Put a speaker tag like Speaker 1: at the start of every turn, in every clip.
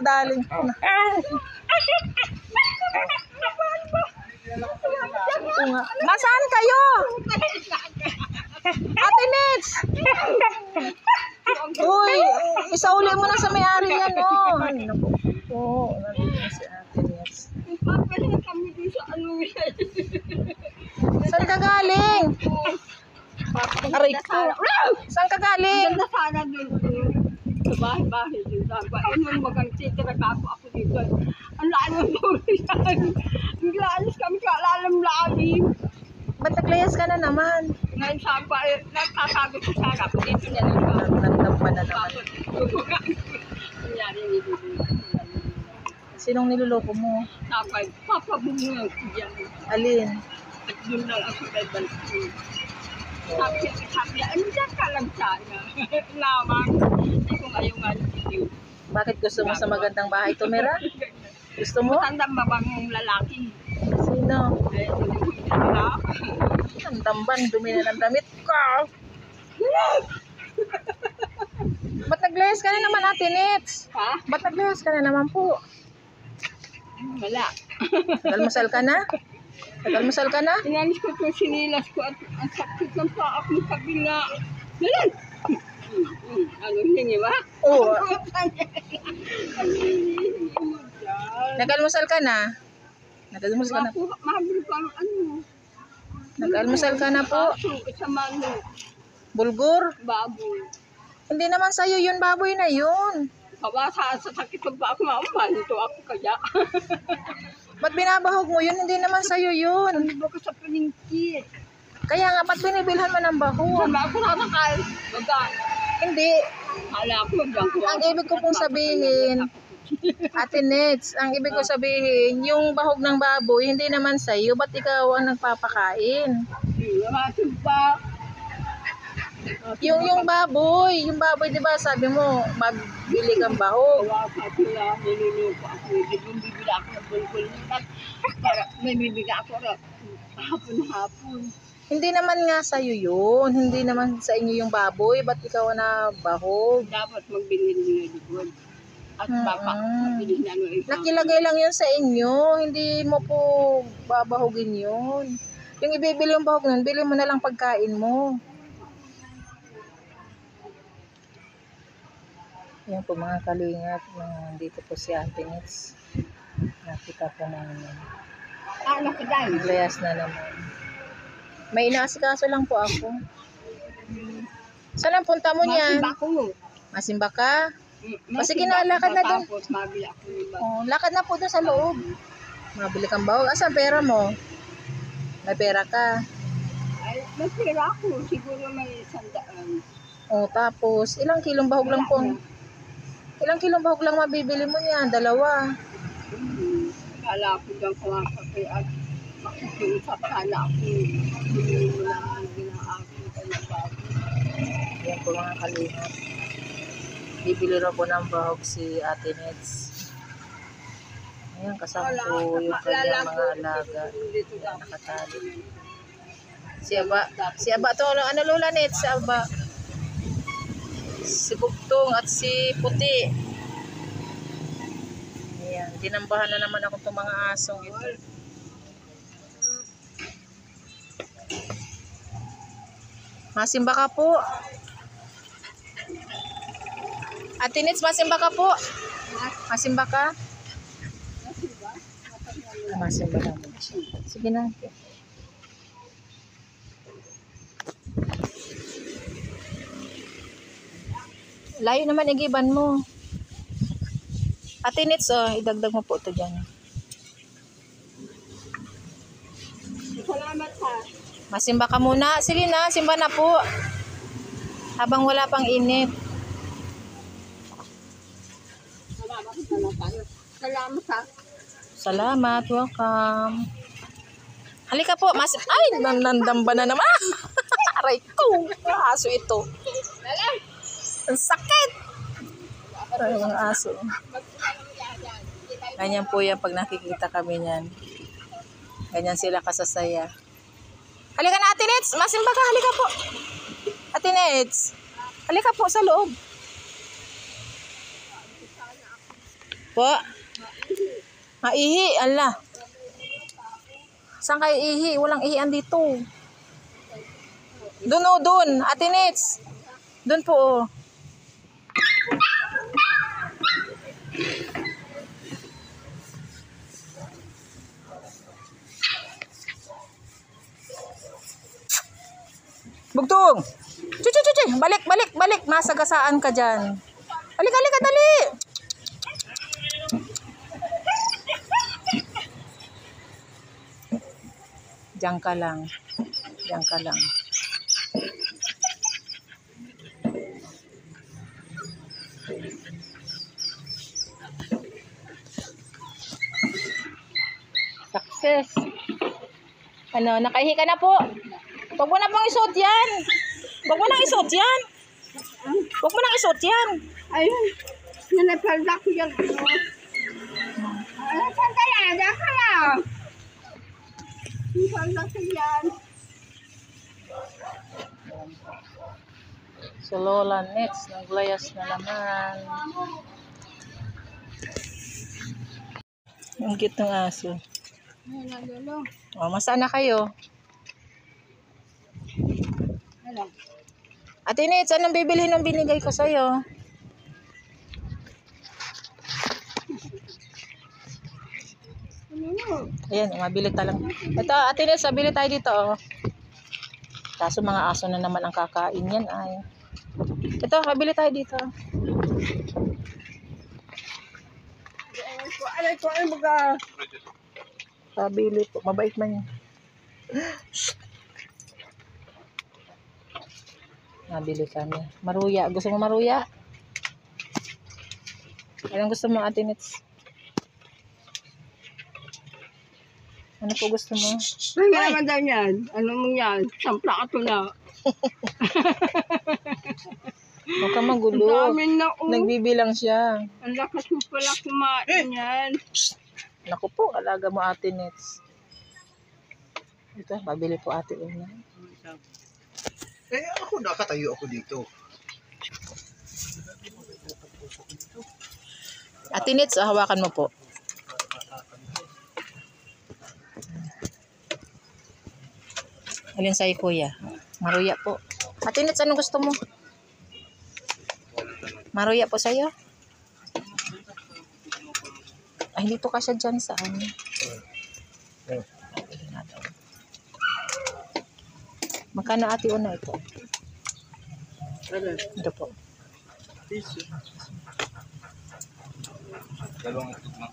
Speaker 1: Napakadaling. Nasaan kayo? Ate Nets! Uy, isauli mo na sa may-ari yan, oh. Ay, naku po. Nandito na si Ate Nets. Saan ka galing? Aray ko. Saan ka galing?
Speaker 2: Ganda sana doon. Sa bahay-bahay din. Ayun mo mag-ang-titira ka ako dito. Ang lalim mo yan. Ang lalis kami kalalim-lalim.
Speaker 1: Ba't naglayas ka na naman?
Speaker 2: Ngayon sa bahay, nagkakagot ko sana ako. Dito na lang.
Speaker 1: Nagtantang pa na naman.
Speaker 2: Nangyari nito.
Speaker 1: Sinong niloloko mo?
Speaker 2: Tapos, papabungan ko dyan.
Speaker 1: Alin?
Speaker 2: At doon lang ako kay Balsin. Sabi, ano dyan ka lang sana? Lamang. Ay kung ayaw nga dito.
Speaker 1: Bakit gusto mo sa magandang bahay tumira? Gusto mo?
Speaker 2: Matandang mabangong lalaki.
Speaker 1: Sino?
Speaker 2: Ay, hindi ko ina.
Speaker 1: Ang tamban, dumi na ng damit ko. Ba't naglayas ka na naman, Ate Nets?
Speaker 2: Ha?
Speaker 1: Ba't naglayas ka na naman po?
Speaker 2: Wala.
Speaker 1: Nag-almusal ka na? Nag-almusal ka na?
Speaker 2: Inalis ko itong sinilas ko at ang sakit ng paa ko sa kabila. Dalan! Ano hingi ba?
Speaker 1: Oo. Nag-almusal ka na? Nag-almusal ka na?
Speaker 2: Mahabol pa ang ano.
Speaker 1: Nag-almusal ka na po?
Speaker 2: Aso, sa mano.
Speaker 1: Bulgur?
Speaker 2: Baboy.
Speaker 1: Hindi naman sa'yo yun, baboy na yun.
Speaker 2: Kabasa sa sakit ng paa ko, mauman. Ito ako kaya.
Speaker 1: Ba't binabahog mo yun? Hindi naman sa'yo yun.
Speaker 2: Ano ba ko sa paningkit?
Speaker 1: Kaya nga, ba't binibilhan mo ng bahog?
Speaker 2: Wala ako nakakal. Baga.
Speaker 1: Hindi.
Speaker 2: Hala ko, magdang ko.
Speaker 1: Ang ibig ko pong sabihin, Ate Nets, ang ibig ko sabihin, yung bahog ng baboy, hindi naman sa'yo. Ba't ikaw ang nagpapakain?
Speaker 2: Masin pa.
Speaker 1: Yung baboy, di ba sabi mo, magbili kang bahog.
Speaker 2: Wala sa sila, nilulupa ako. Bibila ako ng bulbul. Para may bibila ako hapon-hapon.
Speaker 1: Hindi naman nga sa'yo yun. Hindi naman sa inyo yung baboy. Ba't ikaw na bahog?
Speaker 2: Dapat magbili nila doon. At baka mabili na ano ito.
Speaker 1: Nakilagay lang yun sa inyo. Hindi mo po babahugin yun. Yung ibibili yung bahog nun, bili mo na lang pagkain mo. Yan po mga kalingap. Dito po si Ate Nets. Nakita po namin yan.
Speaker 2: Nakidaan.
Speaker 1: Layas na naman. May inaasikaso lang po ako. Saan ang punta mo niyan?
Speaker 2: Masimba ko.
Speaker 1: Masimba ka? Sige na, lakad na dun.
Speaker 2: Tapos mabili ako ng iba.
Speaker 1: Oh, lakad na po dun sa loob. Mabili kang bahog. Asan pera mo? May pera ka.
Speaker 2: Ay, may pera ako. Siguro may 100.
Speaker 1: Oh, tapos, ilang kilong bahog lang po? Ilang kilong bahog lang mabibili mo niyan? 2.
Speaker 2: Kala ko dyan ko ang kape at makikiusap sana ako. Hindi mo lang ang ginaakin ka ng bago.
Speaker 1: Yan po mga kalingap. Bibili raw po ng bahog si Ate Nets. Ayan, kasama po yung kanyang mga alaga. Ayan, nakatali. Si Aba to, ano Lola Nets? Si Aba. Si Bugtong at si Puti. Ayan, dinambahan na naman ako itong mga asong ito. Masimba ka po. Ate Nets, masimba ka po. Masimba ka? Masimba ka mo. Sige na. Layo naman igiban mo. Ate Nets, oh, idagdag mo po ito dyan.
Speaker 2: Salamat ha.
Speaker 1: Masimba ka muna. Sige na, simba na po. Habang wala pang init.
Speaker 2: Salamat ha.
Speaker 1: Salamat, welcome. Halika po, ay, nandamba na naman. Aray ko, aso ito. Ang sakit. Ay, mga aso. Ganyan po yan pag nakikita kami niyan. Ganyan sila kasasaya. Halika na, Ate Nets. Masimba ka, halika po. Ate Nets. Halika po sa loob. Po? Ihi, ala. Saan kayo ihi? Walang ihian dito. Doon o, doon. Ate Nets. Doon po o. Bugtong! Chuchu! Balik! Masagasaan ka dyan. Halika, dali! Diyan ka lang. Success. Ano, nakahihi ka na po. Huwag mo na pong isuot yan. Huwag mo nang isuot yan.
Speaker 2: Ayun. Nanapalda ko yan. Ano saan ka na? Diyan ka na. Nanapalda ko yan.
Speaker 1: So Lola Nets, naglayas na naman. Ang cute ng aso.
Speaker 2: Ayun na, lolo.
Speaker 1: O, masaan na kayo?
Speaker 2: Ano?
Speaker 1: Ate Nets, anong bibilhin ng binigay ko sa'yo?
Speaker 2: Ano?
Speaker 1: Ayan, mabili talang. Ito, Ate Nets, mabili tayo dito. Oh. Kaso mga aso na naman ang kakain yan. Ay. Ito, mabili tayo dito.
Speaker 2: Alay ko, ay baga.
Speaker 1: Pabili po. Mabait man yan. Nabili kami. Maruya. Gusto mo maruya? Anong gusto mo, Ate Nets? Ano po gusto mo?
Speaker 2: Ano naman daw yan? Ano mo yan? Sampla ka to na.
Speaker 1: Huwag ka
Speaker 2: Ang
Speaker 1: magulo.
Speaker 2: dami na
Speaker 1: Nagbibilang siya.
Speaker 2: Ang lakas mo pala kumain yan.
Speaker 1: Naku po, alaga mo, Ate Nets. Ito, mabili po Ate Una.
Speaker 3: Ako nakatayo ako dito.
Speaker 1: Ate Nets, hawakan mo po. Alin sa'yo, kuya? Maruya po. Ate Nets, anong gusto mo? Maruya po sa'yo? Ay, hindi to kasya dyan sa ano. Magkano Ate Una ito? Ito po.
Speaker 3: Dalawang tugma.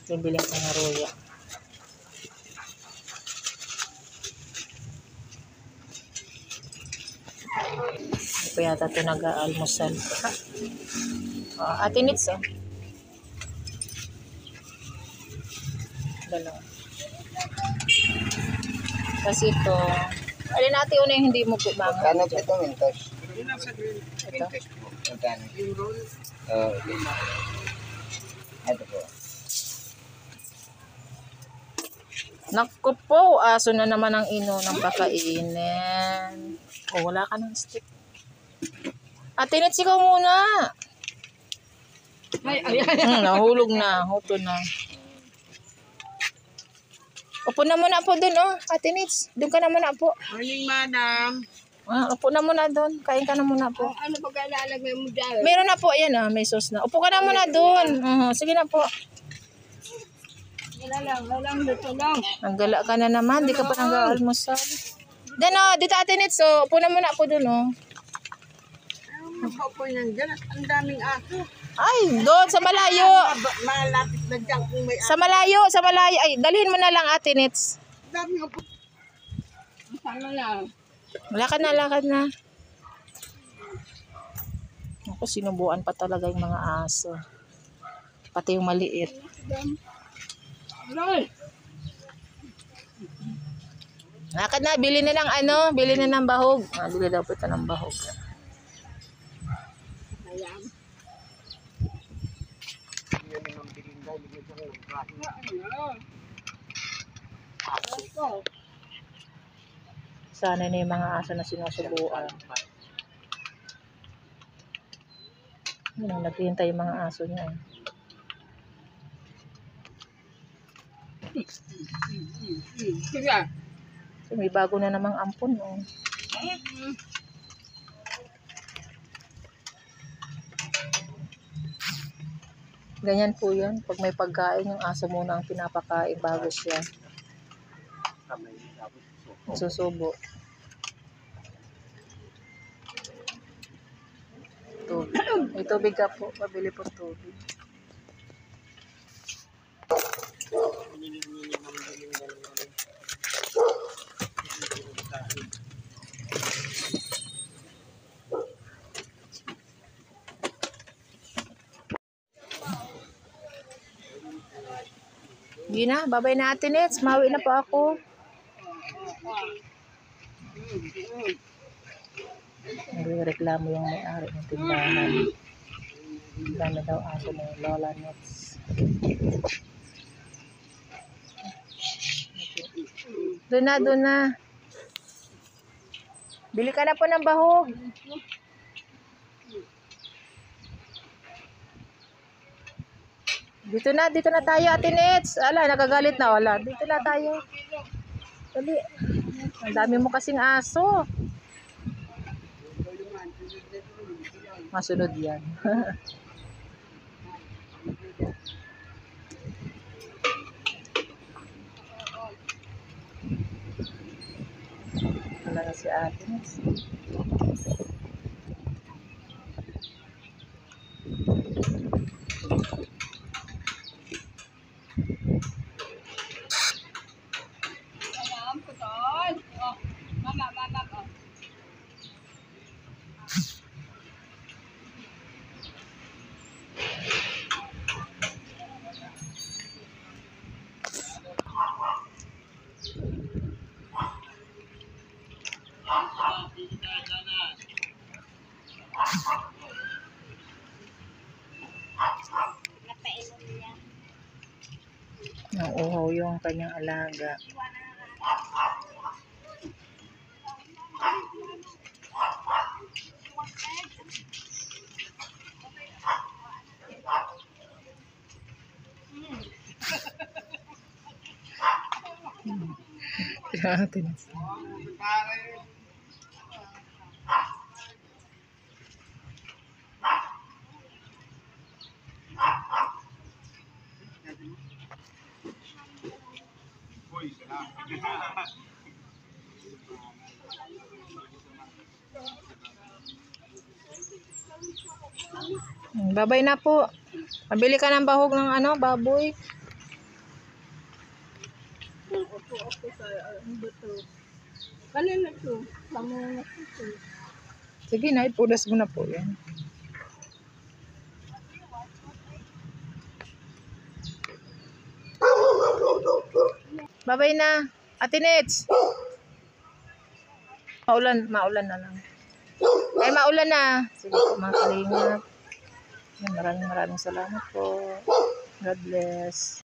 Speaker 1: Bibiling ko ng maruya. Hindi po yata ito nag-aalmusal. Ate Nets, oh. Dalawa. Kasi ito, alin natin una yung hindi mo po mga.
Speaker 3: Magkano po ito, Mintos?
Speaker 1: Ito.
Speaker 3: Mintos po. Magkano? Ito po.
Speaker 1: Naku po, aso na naman ang ino ng pakainin. O, wala ka ng stick. Ate Nets, ikaw muna.
Speaker 2: Ay.
Speaker 1: Nahulog na, huto na. Upo na muna po dun, oh. Ate Nets, dun ka na muna po.
Speaker 2: Morning, madam.
Speaker 1: Upo na muna dun. Kain ka na muna po.
Speaker 2: Ano ba lalagay mo dyan?
Speaker 1: Meron na po, ayan, may sauce na. Upo ka na muna dun. Sige na po.
Speaker 2: Walang dito lang.
Speaker 1: Ang gala ka na naman, di ka pa nag-almusal. Then, dito Ate Nets, so, upo na muna po dun, oh.
Speaker 2: Nagpapoy nandyan at ang daming aso.
Speaker 1: Ay, doon, sa malayo.
Speaker 2: Malapit na dyan kung may
Speaker 1: Sa malayo. Ay, dalhin mo na lang, Ate Nets.
Speaker 2: daming apo. Sana lang.
Speaker 1: Lakad na. Ako, sinubuan pa talaga yung mga aso. Pati yung maliit.
Speaker 2: Roy!
Speaker 1: Lakad na, bili na ng bahog. Bili daw po ito ng bahog.
Speaker 2: Ayan.
Speaker 1: Sana na yung mga aso na sinusubuan. Yun, naghihintay yung mga aso niya.
Speaker 2: Sige.
Speaker 1: So, may bago na namang ampon. Oh. Ganyan po yan. Pag may pagkain, yung aso muna ang pinapakain bago siya susubo. Tubig. May tubig ka po. Pabili po tubig. Hindi na. Babay na Ate Nets. Mawi na po ako. Nagreklamo yung may-ari ng tindahan. Dami daw aso na yung Lola Nets. Doon na. Bili ka na po ng bahog. Dito na tayo, Ate Nets. Ala, nagagalit na. Wala. Dito na tayo. Dali. Ang dami mo kasing aso. Masunod yan. Wala na si Ate Nets.
Speaker 2: Alam ko doon. Oh, mama. Oh.
Speaker 1: Nauuhaw yung kanyang alaga. Ate Nets. Babay na po. Mabili ka ng bahog ng baboy.
Speaker 2: Opo sa buto. Kanina to. Samo na to.
Speaker 1: Sige na, ipulas mo na po yan. Babay na. Ate Nets. Maulan na lang. Ay, maulan na. Sige po mga kalingap. Maraming salamat po. God bless.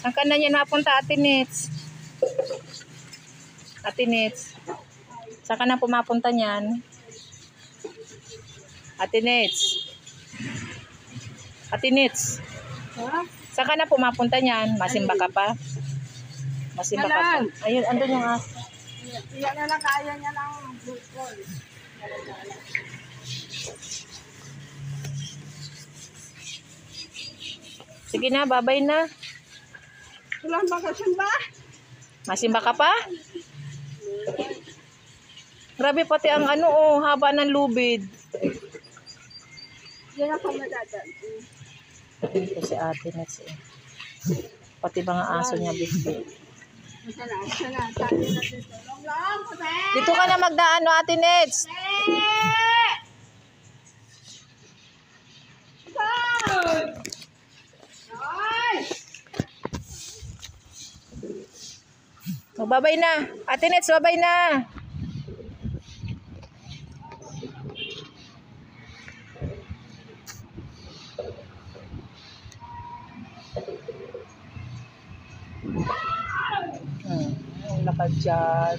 Speaker 1: Saan ka na niyan mapunta, Ate Nets? Ate Nets. Saan ka na pumapunta niyan? Ate Nets. Ate Nets.
Speaker 2: Ha?
Speaker 1: Saan ka na pumapunta niyan? Masimba ka pa? Masimba ka pa? Ayun, andun yung aso.
Speaker 2: Iyan na lang kaya niya ng bukol.
Speaker 1: Sige na, babay na.
Speaker 2: Walang bakasyon ba?
Speaker 1: Masimba ka pa? Grabe pati ang haba ng lubid.
Speaker 2: Yan ako madadan.
Speaker 1: Ito si Ate Nets eh. Pati mga aso niya bisbit.
Speaker 2: Sana. Tayo na dito. Long, pate!
Speaker 1: Dito ka na magdaan, no, Ate Nets? Babay na. Ate Nets, babay na. ka dyan.